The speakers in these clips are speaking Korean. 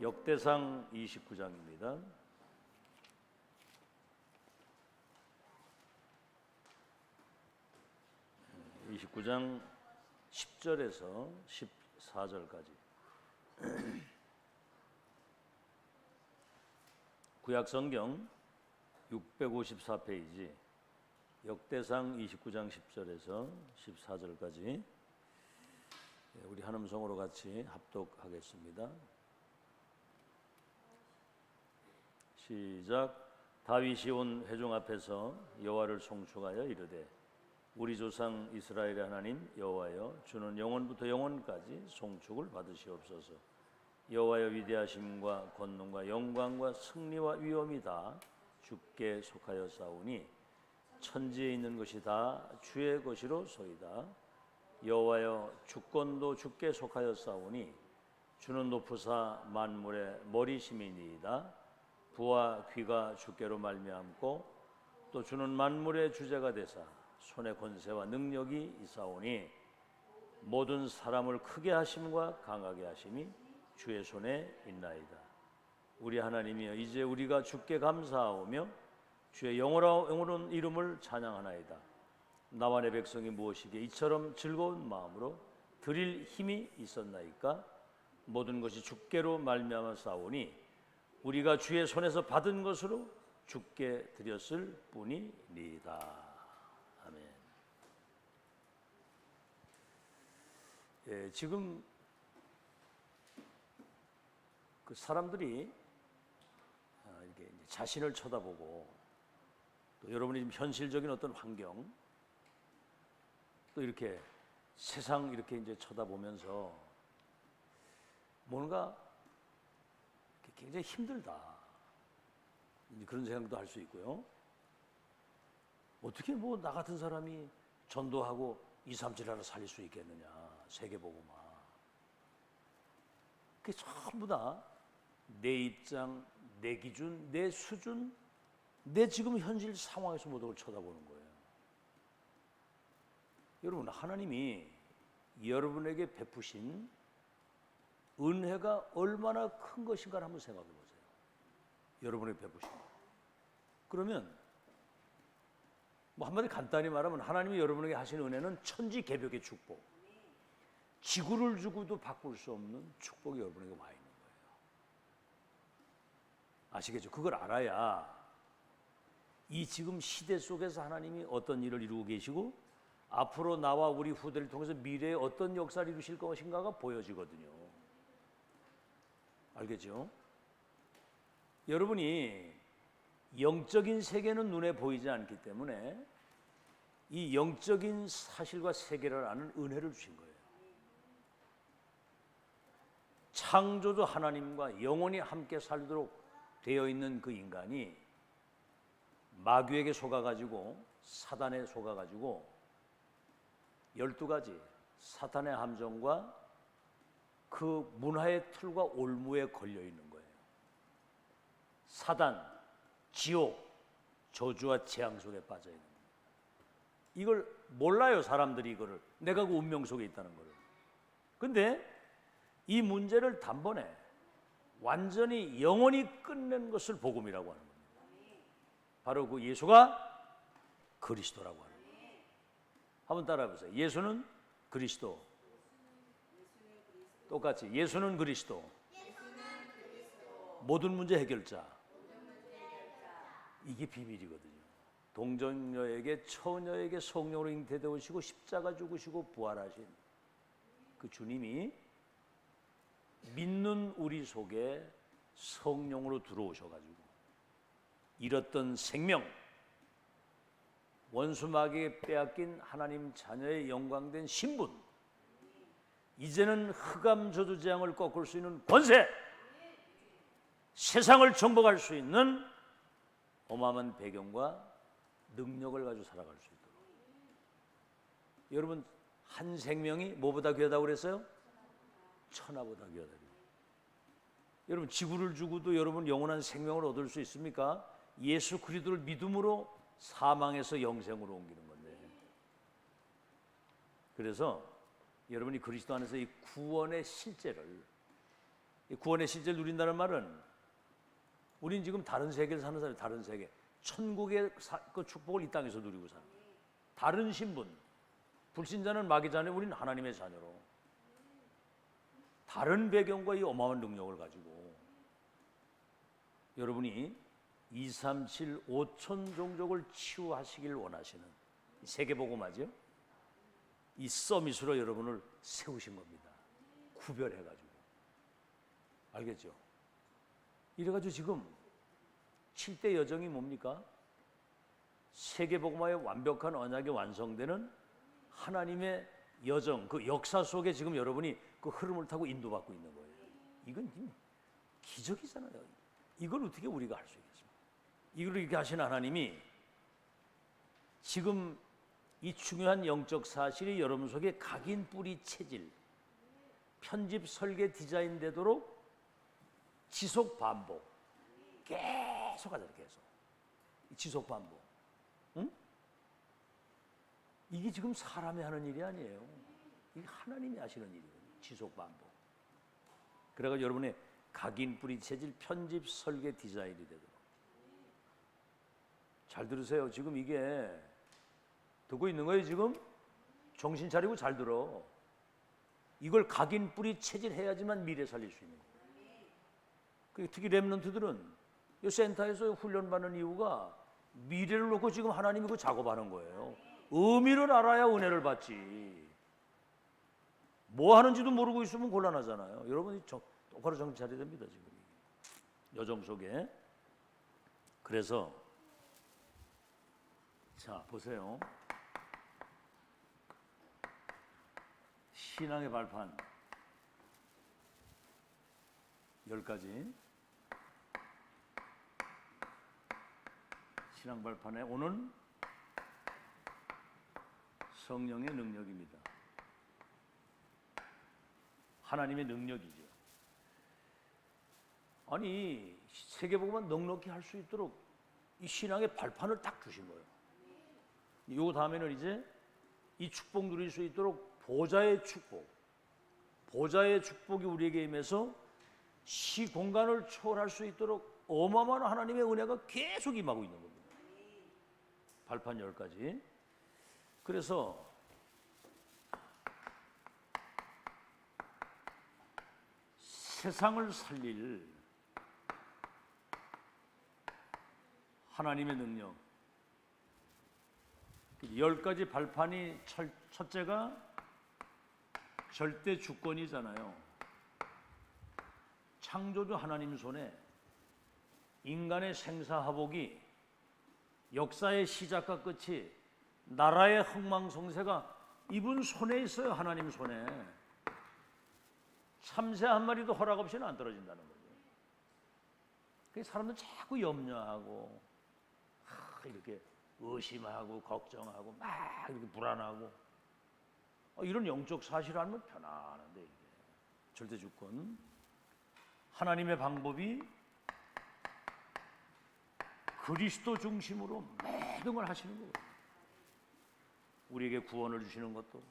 역대상 29장입니다. 29장 10절에서 14절까지. 구약성경 654페이지 역대상 29장 10절에서 14절까지 우리 한 음성으로 같이 합독하겠습니다. 시작. 다윗이 온 회중 앞에서 여호와를 송축하여 이르되 우리 조상 이스라엘의 하나님 여호와여, 주는 영원부터 영원까지 송축을 받으시옵소서. 여호와여, 위대하심과 권능과 영광과 승리와 위엄이 다 주께 속하였사오니 천지에 있는 것이 다 주의 것이로소이다. 여호와여, 주권도 주께 속하였사오니 주는 높으사 만물의 머리심이니이다. 부와 귀가 주께로 말미암고 또 주는 만물의 주제가 되사 손의 권세와 능력이 있사오니 모든 사람을 크게 하심과 강하게 하심이 주의 손에 있나이다. 우리 하나님이여, 이제 우리가 주께 감사하오며 주의 영원한 이름을 찬양하나이다. 나와 내 백성이 무엇이기에 이처럼 즐거운 마음으로 드릴 힘이 있었나이까? 모든 것이 주께로 말미암아 싸우니 우리가 주의 손에서 받은 것으로 주께 드렸을 뿐이니이다. 아멘. 예, 지금 그 사람들이 이렇게 자신을 쳐다보고 또 여러분이 지금 현실적인 어떤 환경 또 이렇게 세상 이렇게 이제 쳐다보면서 뭔가 굉장히 힘들다, 그런 생각도 할 수 있고요. 어떻게 뭐 나 같은 사람이 전도하고 2, 3질 하나 살릴 수 있겠느냐, 세계복음화. 그게 전부 다 내 입장, 내 기준, 내 수준, 내 지금 현실 상황에서 모든 걸 쳐다보는 거예요. 여러분, 하나님이 여러분에게 베푸신 은혜가 얼마나 큰 것인가를 한번 생각해 보세요. 여러분에게 베푸신 거. 그러면 뭐 한마디 간단히 말하면 하나님이 여러분에게 하신 은혜는 천지개벽의 축복, 지구를 주고도 바꿀 수 없는 축복이 여러분에게 와 있는 거예요. 아시겠죠? 그걸 알아야 이 지금 시대 속에서 하나님이 어떤 일을 이루고 계시고 앞으로 나와 우리 후대를 통해서 미래에 어떤 역사를 이루실 것인가가 보여지거든요. 알겠죠? 여러분이 영적인 세계는 눈에 보이지 않기 때문에 이 영적인 사실과 세계를 아는 은혜를 주신 거예요. 창조주 하나님과 영원히 함께 살도록 되어 있는 그 인간이 마귀에게 속아가지고, 사단에 속아가지고 12가지 사탄의 함정과 그 문화의 틀과 올무에 걸려 있는 거예요. 사단, 지옥, 저주와 재앙 속에 빠져 있는 거예요. 이걸 몰라요, 사람들이. 이거를, 내가 그 운명 속에 있다는 거를. 근데 이 문제를 단번에 완전히 영원히 끝낸 것을 복음이라고 하는 겁니다. 바로 그 예수가 그리스도라고 하는 거예요. 한번 따라해 보세요. 예수는 그리스도. 똑같이 예수는 그리스도. 모든 문제 해결자. 이게 비밀이거든요. 동정녀에게, 처녀에게 성령으로 잉태되어 오시고 십자가 죽으시고 부활하신 그 주님이 믿는 우리 속에 성령으로 들어오셔가지고 잃었던 생명, 원수 마귀에게 빼앗긴 하나님 자녀의 영광된 신분, 이제는 흑암 저주 재앙을 꺾을 수 있는 권세, 세상을 정복할 수 있는 어마어마한 배경과 능력을 가지고 살아갈 수 있도록. 여러분, 한 생명이 뭐보다 귀하다고 그랬어요? 천하보다 귀하다. 여러분, 지구를 주고도 여러분 영원한 생명을 얻을 수 있습니까? 예수 그리스도를 믿음으로 사망에서 영생으로 옮기는 건데. 그래서 여러분이 그리스도 안에서 이 구원의 실제를 이 구원의 실제를 누린다는 말은 우린 지금 다른 세계를 사는 사람이 다른 세계, 천국의 그 축복을 이 땅에서 누리고 사는 거예요. 다른 신분, 불신자는 마귀 자녀, 우리는 하나님의 자녀로 다른 배경과 이 어마어마한 능력을 가지고 여러분이 237 5천 종족을 치유하시길 원하시는 세계복음화죠. 이 서밋으로 여러분을 세우신 겁니다. 구별해가지고. 알겠죠? 이래가지고 지금 7대 여정이 뭡니까? 세계복음화의 완벽한 언약이 완성되는 하나님의 여정, 그 역사 속에 지금 여러분이 그 흐름을 타고 인도받고 있는 거예요. 이건 기적이잖아요. 이걸 어떻게 우리가 할 수 있겠습니까? 이걸 이렇게 하신 하나님이 지금 이 중요한 영적 사실이 여러분 속에 각인 뿌리 체질, 편집 설계 디자인 되도록 지속 반복, 계속 하잖아요. 계속 지속 반복. 응? 이게 지금 사람이 하는 일이 아니에요. 이게 하나님이 하시는 일이에요. 지속 반복. 그래가 여러분의 각인 뿌리 체질, 편집 설계 디자인이 되도록. 잘 들으세요. 지금 이게 듣고 있는 거예요. 지금 정신 차리고 잘 들어. 이걸 각인 뿌리 체질 해야지만 미래 살릴 수 있는 거예요. 특히 렘넌트들은 이 센터에서 훈련받는 이유가 미래를 놓고 지금 하나님이 그 작업하는 거예요. 의미를 알아야 은혜를 받지. 뭐 하는지도 모르고 있으면 곤란하잖아요. 여러분이 똑바로 정신 차려야 됩니다. 지금 여정 속에. 그래서 자 보세요. 신앙의 발판 10가지. 신앙 발판에 오는 성령의 능력입니다. 하나님의 능력이죠. 아니 세계복음만 넉넉히 할 수 있도록 이 신앙의 발판을 딱 주신 거예요. 요 다음에는 이제 이 축복 누릴 수 있도록 보좌의 축복, 보좌의 축복이 우리에게 임해서 시 공간을 초월할 수 있도록 어마어마한 하나님의 은혜가 계속 임하고 있는 겁니다. 발판 10가지. 그래서 세상을 살릴 하나님의 능력. 10가지 발판이 첫째가 절대 주권이잖아요. 창조주 하나님 손에 인간의 생사화복이 역사의 시작과 끝이 나라의 흥망성쇠가 이분 손에 있어요. 하나님 손에. 참새 한 마리도 허락 없이는 안 떨어진다는 거죠. 그래서 사람들 자꾸 염려하고 이렇게 의심하고 걱정하고 막 이렇게 불안하고 이런 영적 사실을 알면 편안한데 이게 절대 주권. 하나님의 방법이 그리스도 중심으로 모든 걸 하시는 거예요. 우리에게 구원을 주시는 것도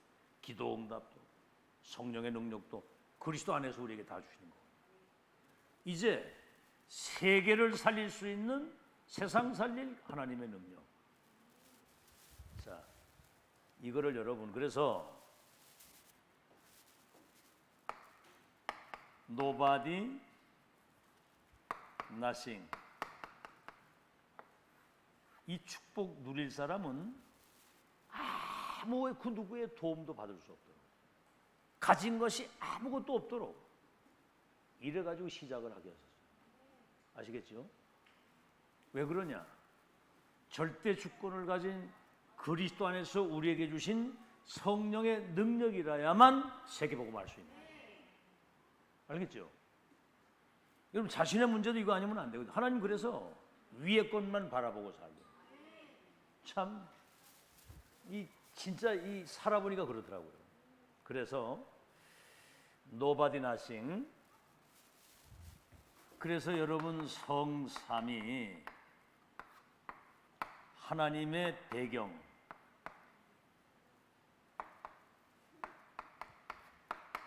기도 응답도 성령의 능력도 그리스도 안에서 우리에게 다 주시는 거예요. 이제 세계를 살릴 수 있는 세상 살릴 하나님의 능력. 자, 이거를 여러분 그래서 nobody, nothing. 이 축복 누릴 사람은 아무 그 누구의 도움도 받을 수 없도록 가진 것이 아무것도 없도록 이래가지고 시작을 하게 하셨어요. 아시겠죠? 왜 그러냐? 절대 주권을 가진 그리스도 안에서 우리에게 주신 성령의 능력이라야만 세계복음을 할 수 있는 거예요. 알겠죠? 여러분 자신의 문제도 이거 아니면 안 되거든요. 하나님 그래서 위의 것만 바라보고 살고 참 이 진짜 이 살아보니까 그러더라고요. 그래서 nobody nothing. 그래서 여러분 성삼위 하나님의 배경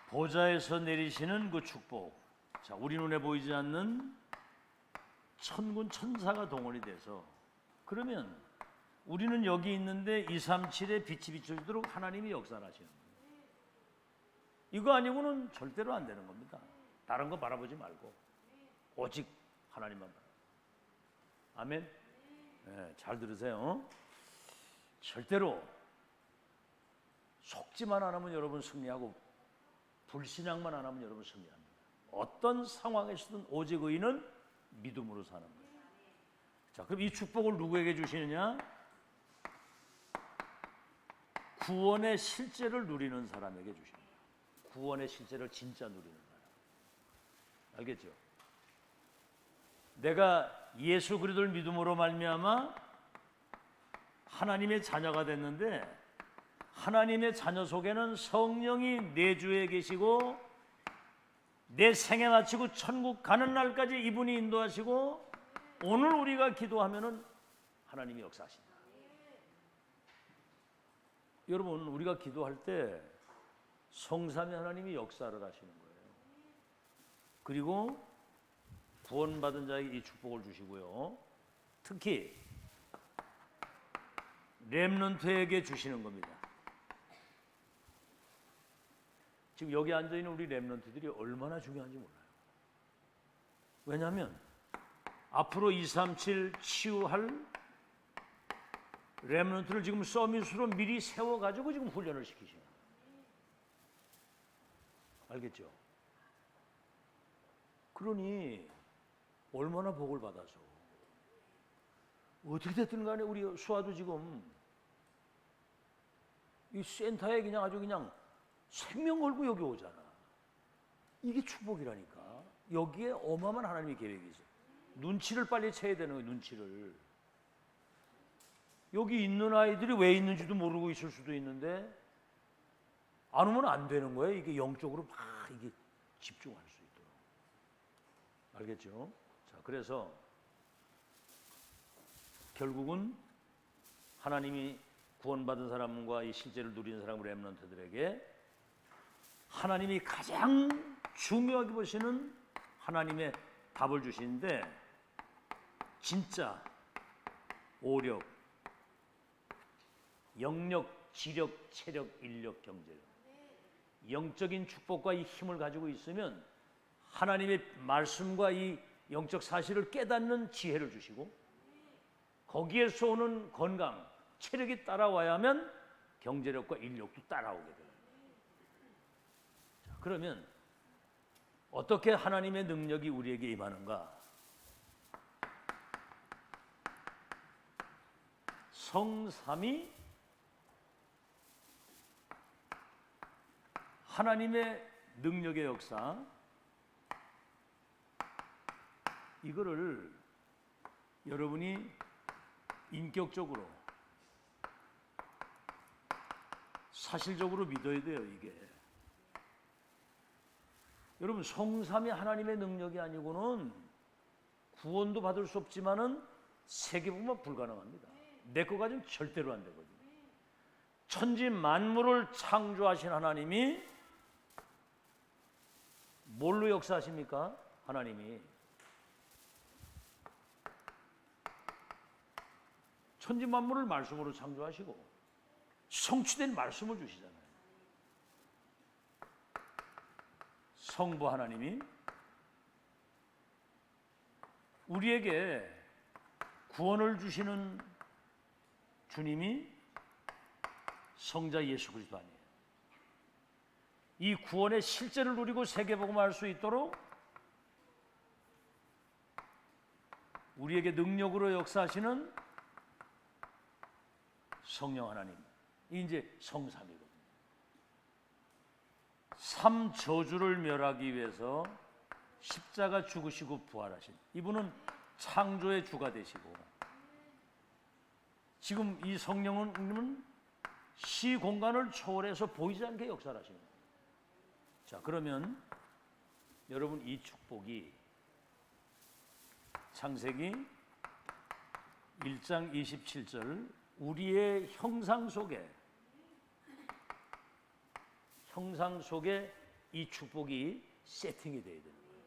보좌에서 내리시는 그 축복 자, 우리 눈에 보이지 않는 천군 천사가 동원이 돼서, 그러면 우리는 여기 있는데 237에 빛이 비춰지도록 하나님이 역사를 하시는 거예요. 이거 아니고는 절대로 안 되는 겁니다. 다른 거 바라보지 말고 오직 하나님만 바라보고. 아멘. 네, 잘 들으세요. 절대로 속지만 안 하면 여러분 승리하고 불신앙만 안 하면 여러분 승리합니다. 어떤 상황에서든 오직 의인은 믿음으로 사는 거예요. 자, 그럼 이 축복을 누구에게 주시느냐? 구원의 실제를 누리는 사람에게 주십니다. 구원의 실제를 진짜 누리는 사람. 알겠죠? 내가 예수 그리스도를 믿음으로 말미암아 하나님의 자녀가 됐는데, 하나님의 자녀 속에는 성령이 내주에 계시고 내 생애 마치고 천국 가는 날까지 이분이 인도하시고, 오늘 우리가 기도하면은 하나님이 역사하신다. 여러분, 우리가 기도할 때 성삼위 하나님이 역사를 하시는 거예요. 그리고 구원받은 자에게 이 축복을 주시고요, 특히 렘넌트에게 주시는 겁니다. 지금 여기 앉아있는 우리 렘넌트들이 얼마나 중요한지 몰라요. 왜냐하면 앞으로 237 치유할 렘넌트를 지금 서밋으로 미리 세워가지고 지금 훈련을 시키시는 거예요. 알겠죠? 그러니 얼마나 복을 받아서 어떻게 됐든 간에 우리 수아도 지금 이 센터에 그냥 아주 그냥 생명 걸고 여기 오잖아. 이게 축복이라니까. 여기에 어마어마한 하나님의 계획이 있어. 눈치를 빨리 채야 되는 거예요. 눈치를. 여기 있는 아이들이 왜 있는지도 모르고 있을 수도 있는데 안 오면 안 되는 거예요. 이게 영적으로 막 이게 집중할 수 있도록. 알겠죠? 자, 그래서 결국은 하나님이 구원받은 사람과 이 실제를 누리는 사람 렘넌트들에게 하나님이 가장 중요하게 보시는 하나님의 답을 주시는데, 진짜 오력, 영력, 지력, 체력, 인력, 경제력, 영적인 축복과 이 힘을 가지고 있으면 하나님의 말씀과 이 영적 사실을 깨닫는 지혜를 주시고, 거기에서 오는 건강, 체력이 따라와야 하면 경제력과 인력도 따라오게 돼요. 자, 그러면 어떻게 하나님의 능력이 우리에게 임하는가? 성삼위 하나님의 능력의 역사, 이거를 여러분이 인격적으로 사실적으로 믿어야 돼요. 이게 여러분, 성삼위 하나님의 능력이 아니고는 구원도 받을 수 없지만은 세계복음은 불가능합니다. 내 거 가지고는 절대로 안 되거든요. 천지 만물을 창조하신 하나님이 뭘로 역사하십니까? 하나님이 천지 만물을 말씀으로 창조하시고 성취된 말씀을 주시잖아요. 성부 하나님이 우리에게 구원을 주시는 주님이 성자 예수 그리스도 아니에요. 이 구원의 실제를 누리고 세계복음할 수 있도록 우리에게 능력으로 역사하시는 성령 하나님, 이제 성삼이거든요. 삼저주를 멸하기 위해서 십자가 죽으시고 부활하신 이분은 창조의 주가 되시고, 지금 이 성령은 시 공간을 초월해서 보이지 않게 역사를 하시는 거예요. 자, 그러면 여러분, 이 축복이 창세기 1장 27절 우리의 형상 속에 이 축복이 세팅이 되어야 되는 거예요.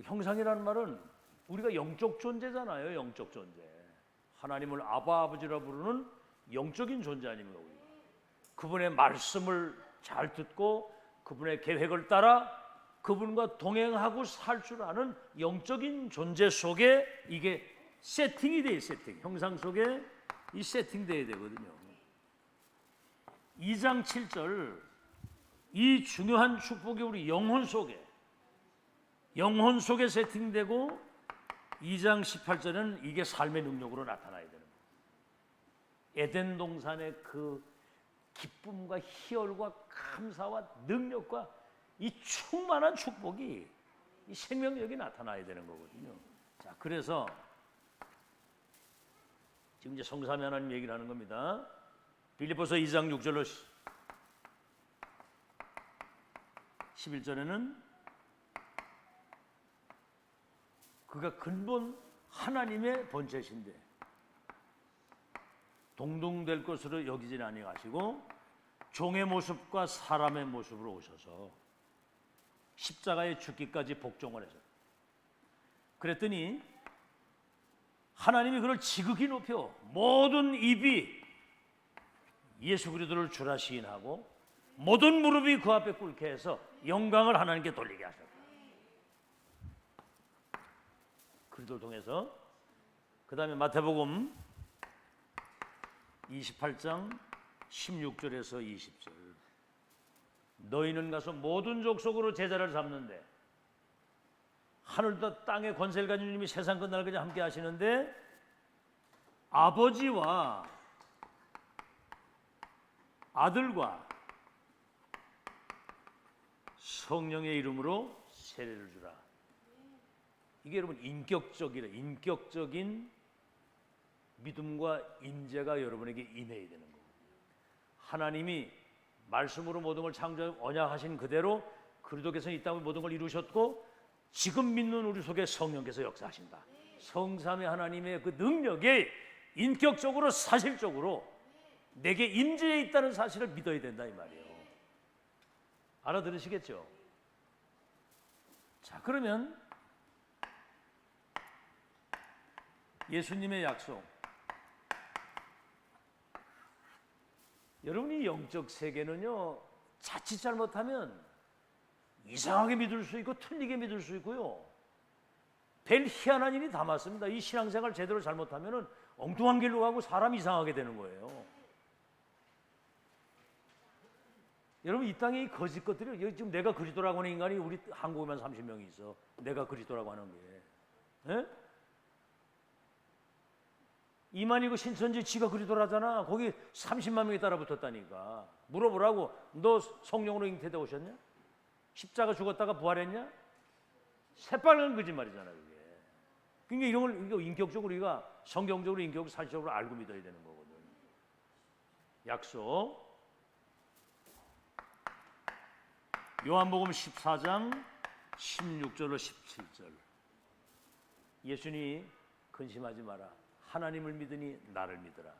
형상이라는 말은 우리가 영적 존재잖아요. 영적 존재. 하나님을 아바 아버지라 부르는 영적인 존재 아닙니까? 우리가. 그분의 말씀을 잘 듣고 그분의 계획을 따라 그분과 동행하고 살 줄 아는 영적인 존재 속에 이게 세팅이 돼요. 세팅. 형상 속에 이 세팅돼야 되거든요. 2장 7절 이 중요한 축복이 우리 영혼 속에 세팅되고 2장 18절에는 이게 삶의 능력으로 나타나야 되는 거예요. 에덴 동산의 그 기쁨과 희열과 감사와 능력과 이 충만한 축복이 이 생명력이 나타나야 되는 거거든요. 자, 그래서 지금 이제 성삼위 하나님 얘기를 하는 겁니다. 빌립보서 2장 6절로 11절에는 그가 근본 하나님의 본체신데 동등될 것으로 여기지 아니하시고 종의 모습과 사람의 모습으로 오셔서 십자가에 죽기까지 복종을 해서 그랬더니 하나님이 그를 지극히 높여 모든 입이 예수 그리스도를 주라 시인하고 모든 무릎이 그 앞에 꿇게 해서 영광을 하나님께 돌리게 하셨다. 그리스도를 통해서. 그 다음에 마태복음 28장 16절에서 20절 너희는 가서 모든 족속으로 제자를 삼는데 하늘과 땅의 권세를 가진 주님이 세상 끝날까지 함께 하시는데 아버지와 아들과 성령의 이름으로 세례를 주라. 이게 여러분 인격적인 믿음과 임재가 여러분에게 임해야 되는 거예요. 하나님이 말씀으로 모든 걸 창조하고 언약하신 그대로 그리스도께서 이 땅에 모든 걸 이루셨고 지금 믿는 우리 속에 성령께서 역사하신다. 성삼위 하나님의 그 능력이 인격적으로 사실적으로 내게 임재해 있다는 사실을 믿어야 된다 이 말이에요. 알아들으시겠죠? 자, 그러면 예수님의 약속, 여러분이 영적 세계는요 자칫 잘못하면 이상하게 믿을 수 있고 틀리게 믿을 수 있고요 별 희한한 일이 다 많습니다. 이 신앙생활 제대로 잘못하면 엉뚱한 길로 가고 사람이 이상하게 되는 거예요. 여러분 이 땅에 이 거짓 것들이 지금 내가 그리스도라고 하는 인간이 우리 한국에만 30명이 있어. 내가 그리스도라고 하는 게 에? 이만희고 신천지 지가 그리스도라잖아. 거기 30만 명이 따라 붙었다니까. 물어보라고. 너 성령으로 잉태되어 오셨냐? 십자가 죽었다가 부활했냐? 새빨간 거짓말이잖아 그게. 그러니까 이런 걸 이거 인격적으로 우리가 성경적으로 인격적으로 사실적으로 알고 믿어야 되는 거거든. 약속. 요한복음 14장 16절로 17절. 예수님이 근심하지 마라. 하나님을 믿으니 나를 믿으라.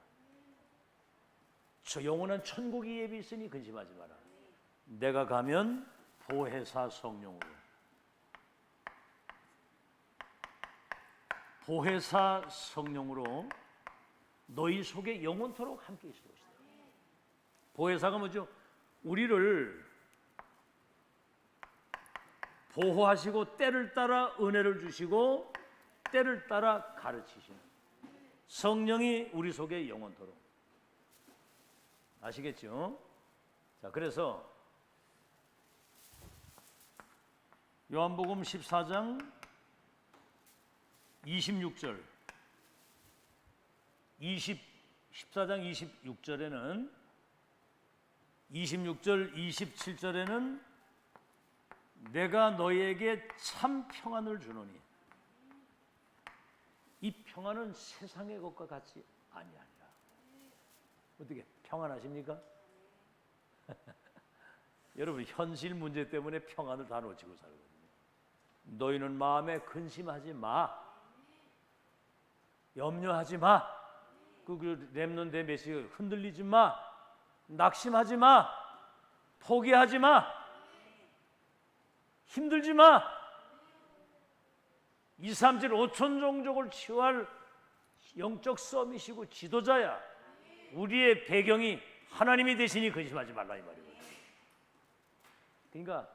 저 영원한 천국이 예비 있으니 근심하지 마라. 내가 가면 보혜사 성령으로 너희 속에 영원토록 함께 있을 것이다. 보혜사가 뭐죠? 우리를 보호하시고 때를 따라 은혜를 주시고 때를 따라 가르치시는 성령이 우리 속에 영원토록. 아시겠죠? 자, 그래서 요한복음 14장 26절 14장 26절에는 26절 27절에는 내가 너희에게 참 평안을 주노니 이 평안은 세상의 것과 같이 아니하니라. 어떻게 평안하십니까? 여러분 현실 문제 때문에 평안을 다 놓치고 살거든요. 너희는 마음에 근심하지 마. 염려하지 마. 그 렘넌트의 메시지가 흔들리지 마. 낙심하지 마. 포기하지 마. 힘들지 마. 2, 3, 7, 5천 종족을 치유할 영적 서밋이고 지도자야. 우리의 배경이 하나님이 되시니 근심하지 말라 이 말이거든요. 그러니까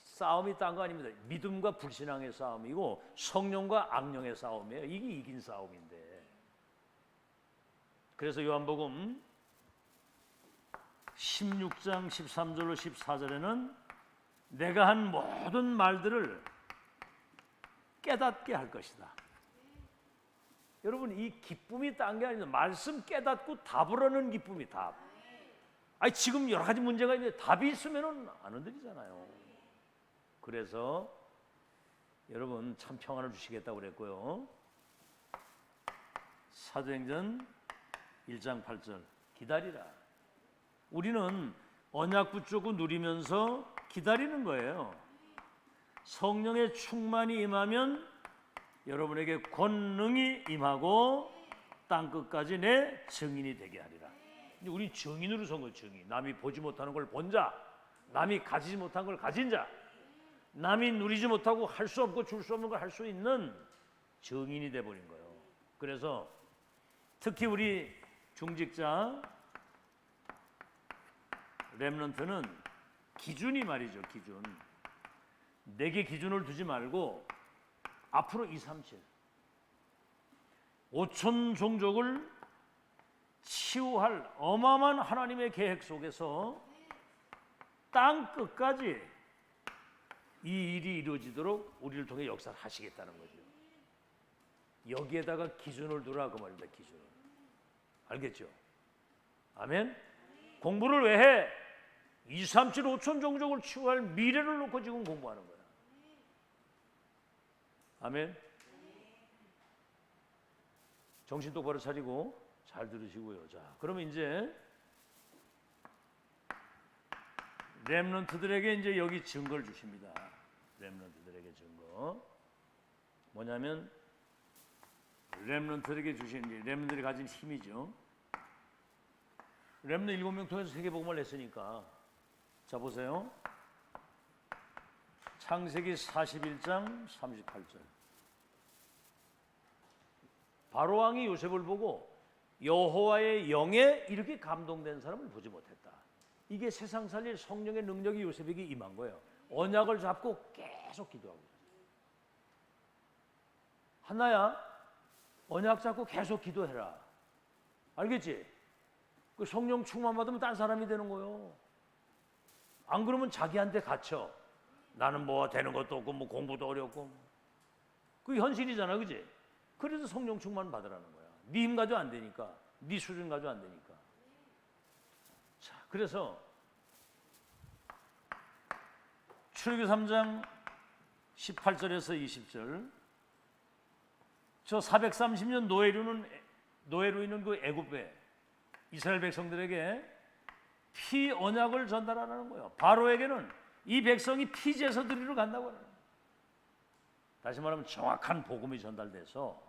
싸움이 딴 거 아닙니다. 믿음과 불신앙의 싸움이고 성령과 악령의 싸움이에요. 이게 이긴 싸움인데. 그래서 요한복음 16장 13절로 14절에는 내가 한 모든 말들을 깨닫게 할 것이다. 여러분, 이 기쁨이 딴 게 아니라 말씀 깨닫고 답을 하는 기쁨이 답. 아니 지금 여러 가지 문제가 있는데 답이 있으면은 안 흔들리잖아요. 그래서 여러분 참 평안을 주시겠다고 그랬고요. 사도행전 1장 8절 기다리라. 우리는 언약 붙잡고 누리면서 기다리는 거예요. 성령의 충만이 임하면 여러분에게 권능이 임하고 땅 끝까지 내 증인이 되게 하리라. 우리 증인으로 선 거예요. 증인. 남이 보지 못하는 걸 본 자, 남이 가지지 못한 걸 가진 자, 남이 누리지 못하고 할 수 없고 줄 수 없는 걸 할 수 있는 증인이 돼버린 거예요. 그래서 특히 우리 중직자 렘넌트는 기준이 말이죠. 기준. 내게 기준을 두지 말고 앞으로 2, 3, 7 5천 종족을 치유할 어마어마한 하나님의 계획 속에서 땅 끝까지 이 일이 이루어지도록 우리를 통해 역사를 하시겠다는 거죠. 여기에다가 기준을 두라 그 말입니다. 기준을. 알겠죠? 아멘? 공부를 왜 해? 2, 3, 7, 5천 종족을 치유할 미래를 놓고 지금 공부하는 거야. 아멘? 정신 똑바로 차리고 잘 들으시고요. 자, 그러면 이제 렘넌트들에게 이제 여기 증거를 주십니다. 렘넌트들에게 증거. 뭐냐면 렘넌트들에게 주신 렘넌트들이 가진 힘이죠. 렘넌트 7명 통해서 세계복음을 냈으니까 자 보세요. 창세기 41장 38절. 바로왕이 요셉을 보고 여호와의 영에 이렇게 감동된 사람을 보지 못했다. 이게 세상 살릴 성령의 능력이 요셉에게 임한 거예요. 언약을 잡고 계속 기도하고 있어요. 하나야, 언약 잡고 계속 기도해라. 알겠지? 그 성령 충만 받으면 딴 사람이 되는 거예요. 안 그러면 자기한테 갇혀. 나는 뭐 되는 것도 없고 뭐 공부도 어렵고. 그게 현실이잖아, 그지? 그래서 성령 충만 받으라는 거야. 네 힘 가지고 안 되니까, 네 수준 가지고 안 되니까. 자, 그래서 출애굽기 3장 18절에서 20절. 저 430년 노예로 있는 그 애굽에 이스라엘 백성들에게 피 언약을 전달하라는 거예요. 바로에게는 이 백성이 피제사 드리러 간다고 하는 거예요. 다시 말하면 정확한 복음이 전달돼서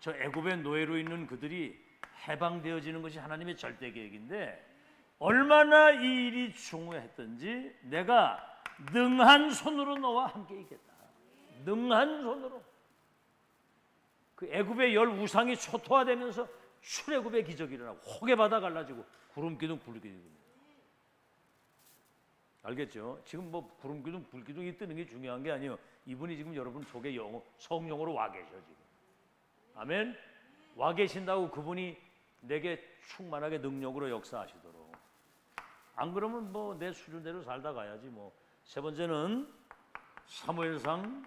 저 애굽의 노예로 있는 그들이 해방되어지는 것이 하나님의 절대 계획인데 얼마나 이 일이 중요했던지 내가 능한 손으로 너와 함께 있겠다. 능한 손으로. 그 애굽의 열 우상이 초토화되면서 출애굽의 기적이 일어나고 혹의 바다 갈라지고 구름기둥 불기둥. 알겠죠? 지금 뭐 구름기둥 불기둥이 뜨는 게 중요한 게 아니에요. 이분이 지금 여러분 속에 성령으로 와 계셔 지금. 아멘. 와 계신다고 그분이 내게 충만하게 능력으로 역사하시도록. 안 그러면 뭐 내 수준대로 살다 가야지 뭐. 세 번째는 사무엘상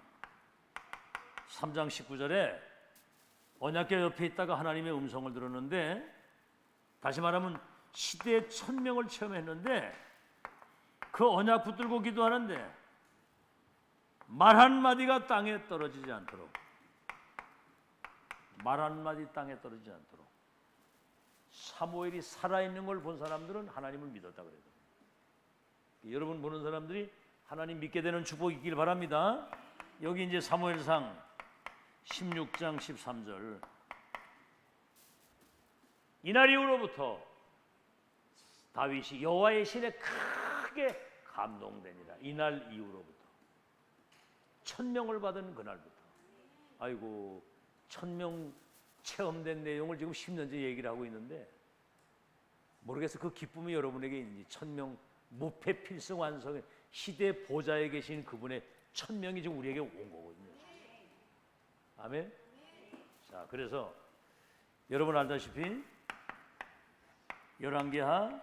3장 19절에 언약궤 옆에 있다가 하나님의 음성을 들었는데 다시 말하면 시대의 천명을 체험했는데 그 언약 붙들고 기도하는데 말 한마디가 땅에 떨어지지 않도록 말 한마디 땅에 떨어지지 않도록 사무엘이 살아있는 걸 본 사람들은 하나님을 믿었다 그래요. 여러분 보는 사람들이 하나님 믿게 되는 축복이 있길 바랍니다. 여기 이제 사무엘상 16장 13절. 이날 이후로부터 다윗이 여호와의 신에 크게 감동되니라. 이날 이후로부터 천명을 받은 그날부터 아이고 1000명 체험된 내용을 지금 10년째 얘기를 하고 있는데 모르겠어. 그 기쁨이 여러분에게 있는지. 1000명 무패 필승 완성 시대 보좌에 계신 그분의 1000명이 지금 우리에게 온 거거든요. 아멘. 자, 그래서 여러분 알다시피 열왕기하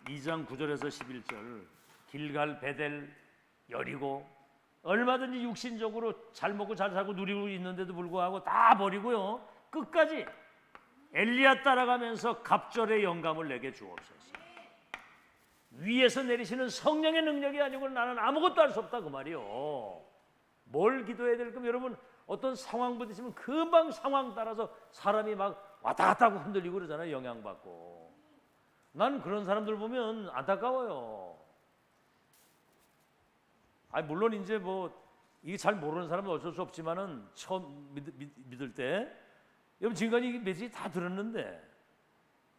2장 9절에서 11절 길갈, 베델, 여리고 얼마든지 육신적으로 잘 먹고 잘 살고 누리고 있는데도 불구하고 다 버리고요. 끝까지 엘리야 따라가면서 갑절의 영감을 내게 주옵소서. 위에서 내리시는 성령의 능력이 아니고 나는 아무것도 할 수 없다 그 말이요. 뭘 기도해야 될까? 여러분 어떤 상황 부딪히면 금방 상황 따라서 사람이 막 왔다 갔다 하고 흔들리고 그러잖아요. 영향받고. 난 그런 사람들 보면 안타까워요. 물론 이제 뭐 이게 잘 모르는 사람은 어쩔 수 없지만은 처음 믿을 때 여러분 지금까지 메시지 다 들었는데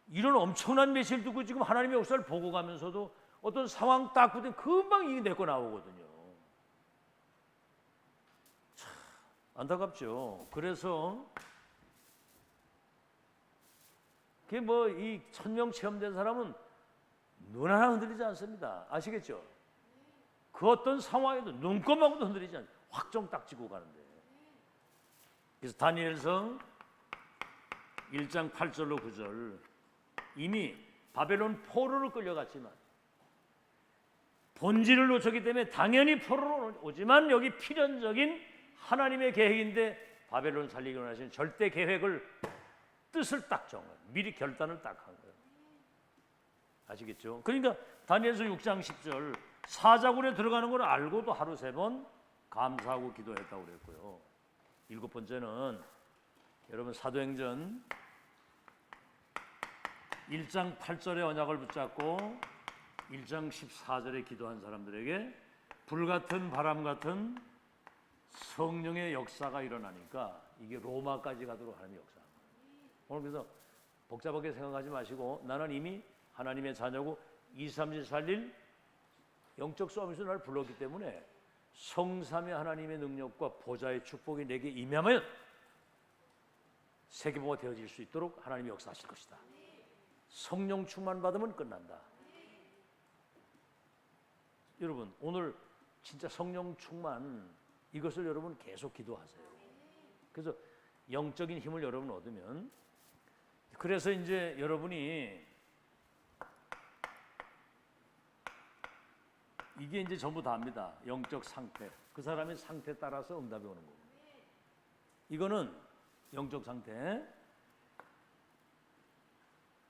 이런 엄청난 메시지를 듣고 지금 하나님의 역사를 보고 가면서도 어떤 상황 딱 보면 금방 이게 내 거 나오거든요. 참 안타깝죠. 그래서 그게 뭐 이 1000명 체험된 사람은 눈 하나 흔들리지 않습니다. 아시겠죠? 그 어떤 상황에도 눈곱만도 흔들리지 않아요. 확정 딱 지고 가는데. 그래서 다니엘서 1장 8절로 9절 이미 바벨론 포로로 끌려갔지만 본질을 놓쳤기 때문에 당연히 포로로 오지만 여기 필연적인 하나님의 계획인데 바벨론 살리기 원하시는 절대 계획을 뜻을 딱 정해요. 미리 결단을 딱 한 거예요. 아시겠죠? 그러니까 다니엘서 6장 10절 사자굴에 들어가는 걸 알고도 하루 3번 감사하고 기도했다고 그랬고요. 7번째는 여러분 사도행전 1장 8절의 언약을 붙잡고 1장 14절에 기도한 사람들에게 불같은 바람 같은 성령의 역사가 일어나니까 이게 로마까지 가도록 하나님의 역사한 거예요. 오늘 그래서 복잡하게 생각하지 마시고 나는 이미 하나님의 자녀고 23일 살릴 영적 서밋으로 나를 불렀기 때문에 성삼의 하나님의 능력과 보좌의 축복이 내게 임하면 세계보가 되어질 수 있도록 하나님이 역사하실 것이다. 성령 충만 받으면 끝난다. 여러분 오늘 진짜 성령 충만 이것을 여러분 계속 기도하세요. 그래서 영적인 힘을 여러분 얻으면 그래서 이제 여러분이 이게 이제 전부 다입니다. 영적 상태. 그 사람의 상태에 따라서 응답이 오는 거고. 이거는 영적 상태.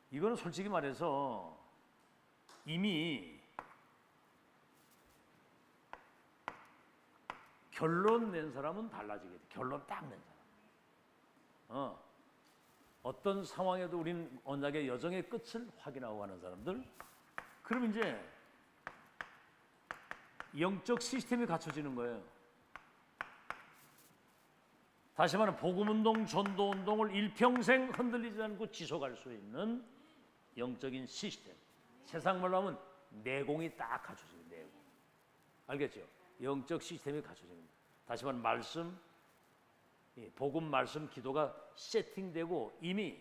이거는 솔직히 말해서 이미 결론 낸 사람은 달라지게 돼. 결론 딱 낸 사람. 어떤 상황에도 우린 언약의 여정의 끝을 확인하고 가는 사람들. 그럼 이제 영적 시스템이 갖춰지는 거예요. 다시 말하면 복음운동, 전도운동을 일평생 흔들리지 않고 지속할 수 있는 영적인 시스템. 세상 말로 하면 내공이 딱 갖춰지는 내공. 알겠죠? 영적 시스템이 갖춰지는 거예요. 다시 말하면 말씀, 복음, 말씀, 기도가 세팅되고 이미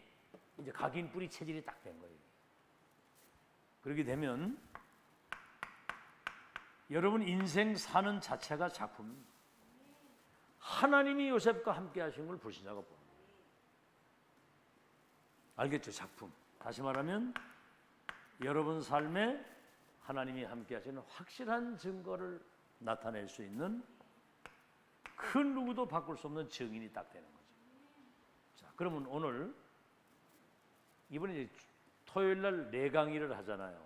이제 각인 뿌리 체질이 딱 된 거예요. 그렇게 되면 여러분 인생 사는 자체가 작품입니다. 하나님이 요셉과 함께 하신 걸 불신자가 보는 거예요. 알겠죠? 작품. 다시 말하면 여러분 삶에 하나님이 함께 하시는 확실한 증거를 나타낼 수 있는 그 누구도 바꿀 수 없는 증인이 딱 되는 거죠. 자, 그러면 오늘 이번에 이제 토요일 날 4강의를 하잖아요.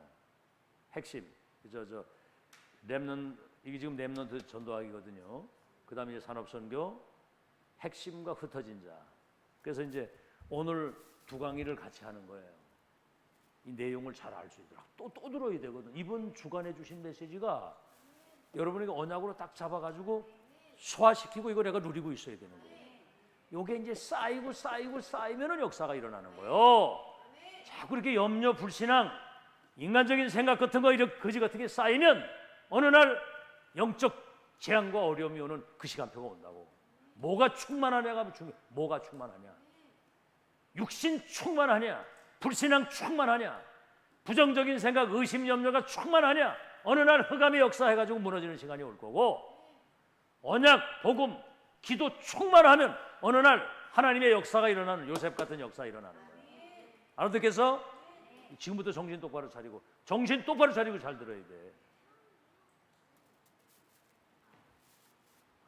핵심. 렘넌트, 이게 지금 렘넌트 전도하기거든요. 그 다음에 이제 산업선교, 핵심과 흩어진 자. 그래서 이제 오늘 2강의를 같이 하는 거예요. 이 내용을 잘 알 수 있도록. 또 들어야 되거든. 이번 주간에 주신 메시지가 여러분에게 언약으로 딱 잡아가지고 소화시키고 이거 내가 누리고 있어야 되는 거예요. 이게 이제 쌓이면은 역사가 일어나는 거예요. 자꾸 이렇게 염려, 불신앙, 인간적인 생각 같은 거, 이렇게 거지 같은 게 쌓이면 어느 날 영적 재앙과 어려움이 오는 그 시간표가 온다고. 뭐가 충만하냐가 중요해. 뭐가 충만하냐? 육신 충만하냐? 불신앙 충만하냐? 부정적인 생각, 의심, 염려가 충만하냐? 어느 날 흑암이 역사해가지고 무너지는 시간이 올 거고, 언약, 복음, 기도 충만하면 어느 날 하나님의 역사가 일어나는, 요셉 같은 역사가 일어나는 거예요. 알아듣겠어? 지금부터 정신 똑바로 차리고, 정신 똑바로 차리고 잘 들어야 돼.